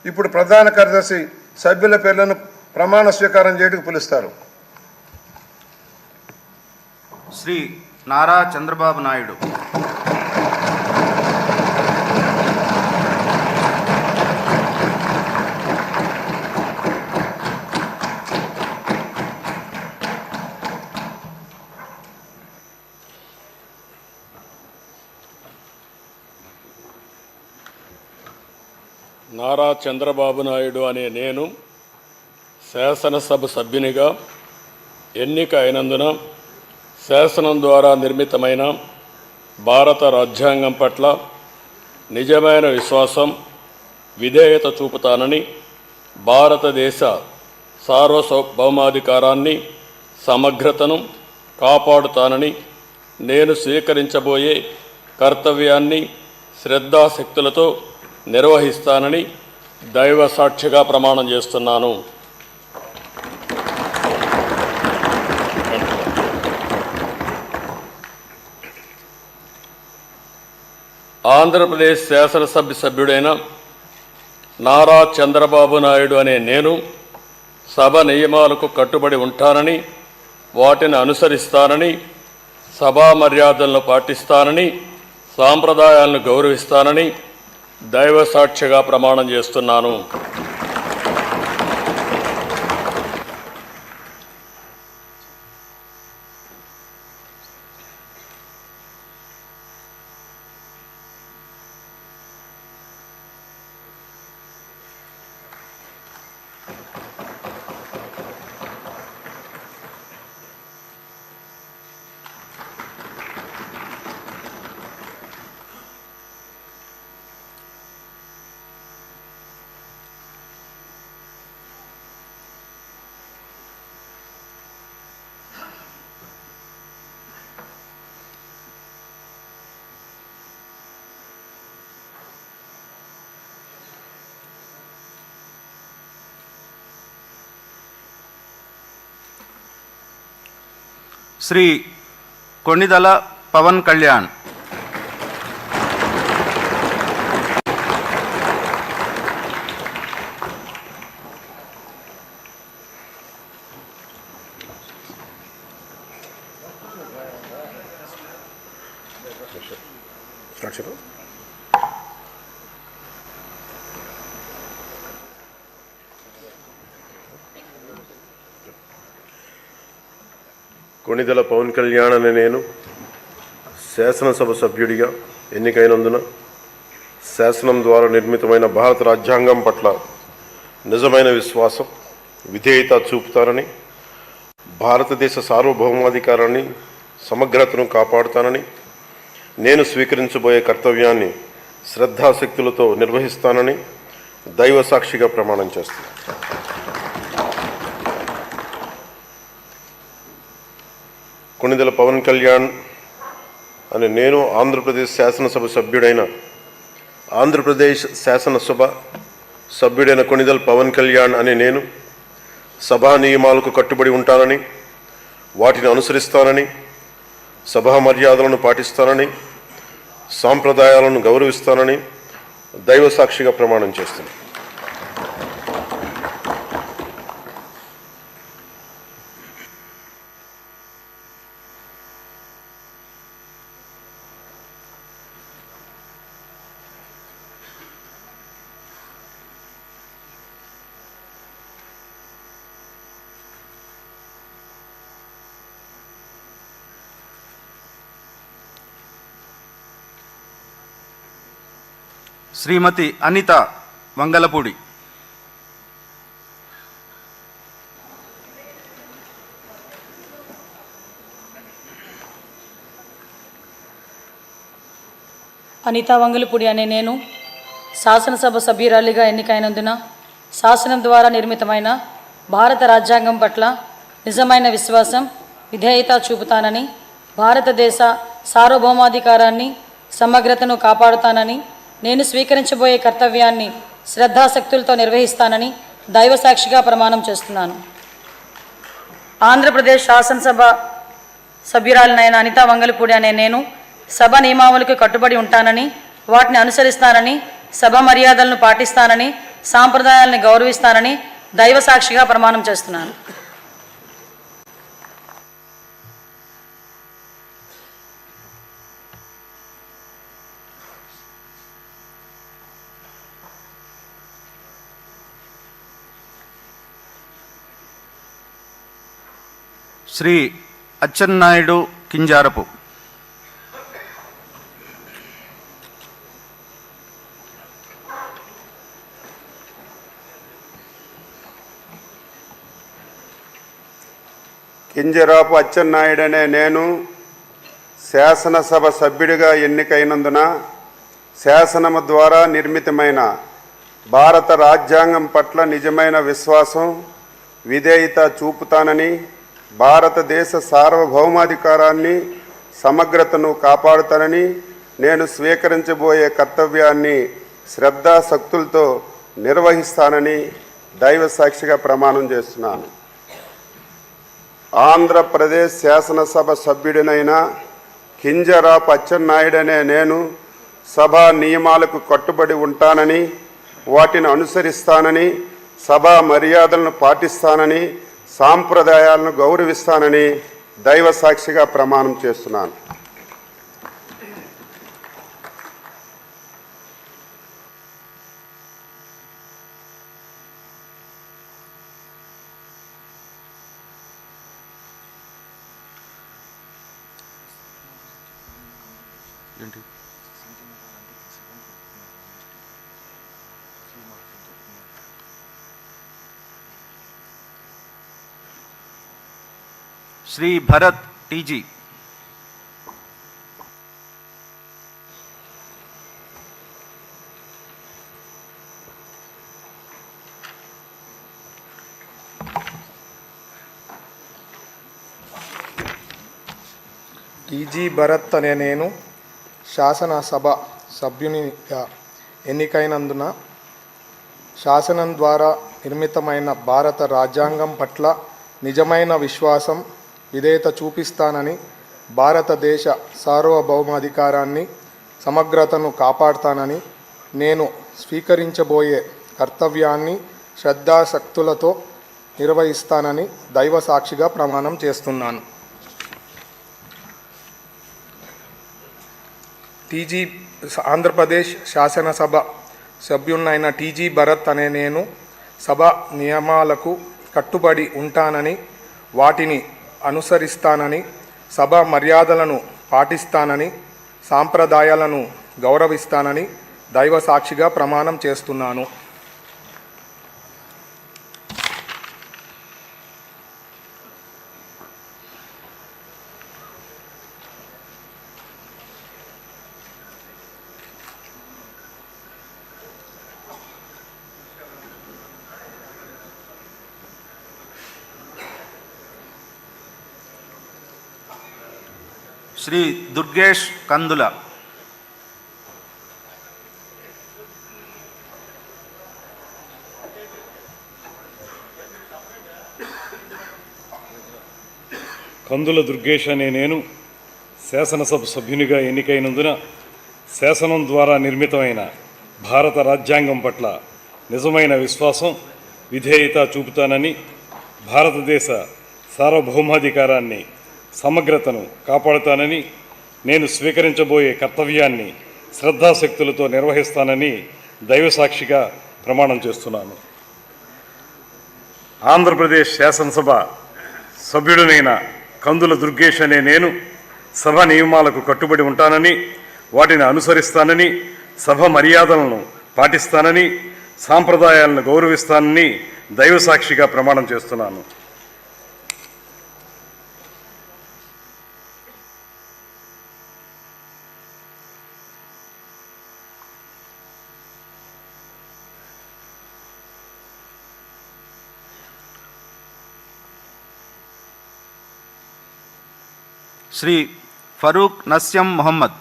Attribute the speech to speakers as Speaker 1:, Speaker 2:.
Speaker 1: ఇప్పుడు ప్రధాన కార్యదర్శి సభ్యుల పేర్లను ప్రమాణ స్వీకారం చేయడానికి పిలుస్తారు.
Speaker 2: శ్రీ నారా చంద్రబాబు నాయుడు.
Speaker 3: నారా చంద్రబాబు నాయుడు అనే నేను శాసనసభ సభ్యునిగా ఎన్నిక అయినందున శాసనం ద్వారా నిర్మితమైన భారత రాజ్యాంగం పట్ల నిజమైన విశ్వాసం, విధేయత చూపుతానని, భారతదేశ సార్వభౌమాధికారాన్ని, సమగ్రతను కాపాడుతానని, నేను స్వీకరించబోయే కర్తవ్యాన్ని శ్రద్ధాశక్తులతో నిర్వహిస్తానని దైవ సాక్షిగా ప్రమాణం చేస్తున్నాను. ఆంధ్రప్రదేశ్ శాసనసభ సభ్యుడైన నారా చంద్రబాబు నాయుడు అనే నేను సభ నియమాలకు కట్టుబడి ఉంటానని, వాటిని అనుసరిస్తానని, సభా మర్యాదలను పాటిస్తానని, సాంప్రదాయాలను గౌరవిస్తానని దైవ సాక్షిగా ప్రమాణం చేస్తున్నాను.
Speaker 2: శ్రీ కొణిదల పవన్ కళ్యాణ్.
Speaker 4: కొణిదెల పవన్ కళ్యాణ్ అనే నేను శాసనసభ సభ్యుడిగా ఎన్నికైనందున శాసనం ద్వారా నిర్మితమైన భారత రాజ్యాంగం పట్ల నిజమైన విశ్వాసం, విధేయత చూపుతానని, భారతదేశ సార్వభౌమాధికారాన్ని, సమగ్రతను కాపాడుతానని, నేను స్వీకరించబోయే కర్తవ్యాన్ని శ్రద్ధాశక్తులతో నిర్వహిస్తానని దైవ సాక్షిగా ప్రమాణం చేస్తున్నాను. కొణిదెల పవన్ కళ్యాణ్ అని నేను ఆంధ్రప్రదేశ్ శాసనసభ సభ్యుడైన కొణిదెల పవన్ కళ్యాణ్ అని నేను సభా నియమాలకు కట్టుబడి ఉంటానని, వాటిని అనుసరిస్తానని, సభా మర్యాదలను పాటిస్తానని, సాంప్రదాయాలను గౌరవిస్తానని దైవ సాక్షిగా ప్రమాణం చేస్తున్నాను.
Speaker 2: శ్రీమతి అనిత వంగలపూడి.
Speaker 5: అనిత వంగలపూడి అనే నేను శాసనసభ సభ్యురాలిగా ఎన్నికైనందున శాసనం ద్వారా నిర్మితమైన భారత రాజ్యాంగం పట్ల నిజమైన విశ్వాసం, విధేయత చూపుతానని, భారతదేశ సార్వభౌమాధికారాన్ని, సమగ్రతను కాపాడుతానని, నేను స్వీకరించబోయే కర్తవ్యాన్ని శ్రద్ధాశక్తులతో నిర్వహిస్తానని దైవ సాక్షిగా ప్రమాణం చేస్తున్నాను. ఆంధ్రప్రదేశ్ శాసనసభ సభ్యురాలినైన అనిత వంగలపూడి అనే నేను సభ నియమావళికి కట్టుబడి ఉంటానని, వాటిని అనుసరిస్తానని, సభ మర్యాదలను పాటిస్తానని, సాంప్రదాయాలను గౌరవిస్తానని దైవ సాక్షిగా ప్రమాణం చేస్తున్నాను.
Speaker 2: శ్రీ అచ్చెన్నాయుడు కింజారపు.
Speaker 6: కింజరాపు అచ్చెన్నాయుడు అనే నేను శాసనసభ సభ్యుడిగా ఎన్నికైనందున శాసనము ద్వారా నిర్మితమైన భారత రాజ్యాంగం పట్ల నిజమైన విశ్వాసం, విధేయత చూపుతానని, భారతదేశ సార్వభౌమాధికారాన్ని, సమగ్రతను కాపాడుతానని, నేను స్వీకరించబోయే కర్తవ్యాన్ని శ్రద్ధాశక్తులతో నిర్వహిస్తానని దైవ సాక్షిగా ప్రమాణం చేస్తున్నాను. ఆంధ్రప్రదేశ్ శాసనసభ సభ్యుడినైన కింజరాపు అచ్చెన్నాయుడు అనే నేను సభా నియమాలకు కట్టుబడి ఉంటానని, వాటిని అనుసరిస్తానని, సభా మర్యాదలను పాటిస్తానని, సాంప్రదాయాలను గౌరవిస్తానని దైవ సాక్షిగా ప్రమాణం చేస్తున్నాను.
Speaker 2: శ్రీ భరత్ టీజీ.
Speaker 7: టీజీ భరత్ అనే నేను శాసనసభ సభ్యునిగా ఎన్నికైనందున శాసనం ద్వారా నిర్మితమైన భారత రాజ్యాంగం పట్ల నిజమైన విశ్వాసం, విధేయత చూపిస్తానని, భారతదేశ సార్వభౌమాధికారాన్ని, సమగ్రతను కాపాడుతానని, నేను స్వీకరించబోయే కర్తవ్యాన్ని శ్రద్ధాశక్తులతో నిర్వహిస్తానని దైవ సాక్షిగా ప్రమాణం చేస్తున్నాను. ఆంధ్రప్రదేశ్ శాసనసభ సభ్యున్నైన టీజీ భరత్ అనే నేను సభ నియమాలకు కట్టుబడి ఉంటానని, వాటిని అనుసరిస్తానని, సభ మర్యాదలను పాటిస్తానని, సాంప్రదాయాలను గౌరవిస్తానని దైవ సాక్షిగా ప్రమాణం చేస్తున్నాను.
Speaker 2: శ్రీ దుర్గేష్ కందుల.
Speaker 8: కందుల దుర్గేష్ అనే నేను శాసనసభ సభ్యునిగా ఎన్నికైనందున శాసనం ద్వారా నిర్మితమైన భారత రాజ్యాంగం పట్ల నిజమైన విశ్వాసం, విధేయత చూపుతానని, భారతదేశ సార్వభౌమాధికారాన్ని, సమగ్రతను కాపాడుతానని, నేను స్వీకరించబోయే కర్తవ్యాన్ని శ్రద్ధాశక్తులతో నిర్వహిస్తానని దైవసాక్షిగా ప్రమాణం చేస్తున్నాను. ఆంధ్రప్రదేశ్ శాసనసభ సభ్యుడినైన కందుల దుర్గేష్ అనే నేను సభ నియమాలకు కట్టుబడి ఉంటానని, వాటిని అనుసరిస్తానని, సభ మర్యాదలను పాటిస్తానని, సాంప్రదాయాలను గౌరవిస్తానని దైవసాక్షిగా ప్రమాణం చేస్తున్నాను.
Speaker 2: శ్రీ ఫరూక్ నస్యం మొహమ్మద్.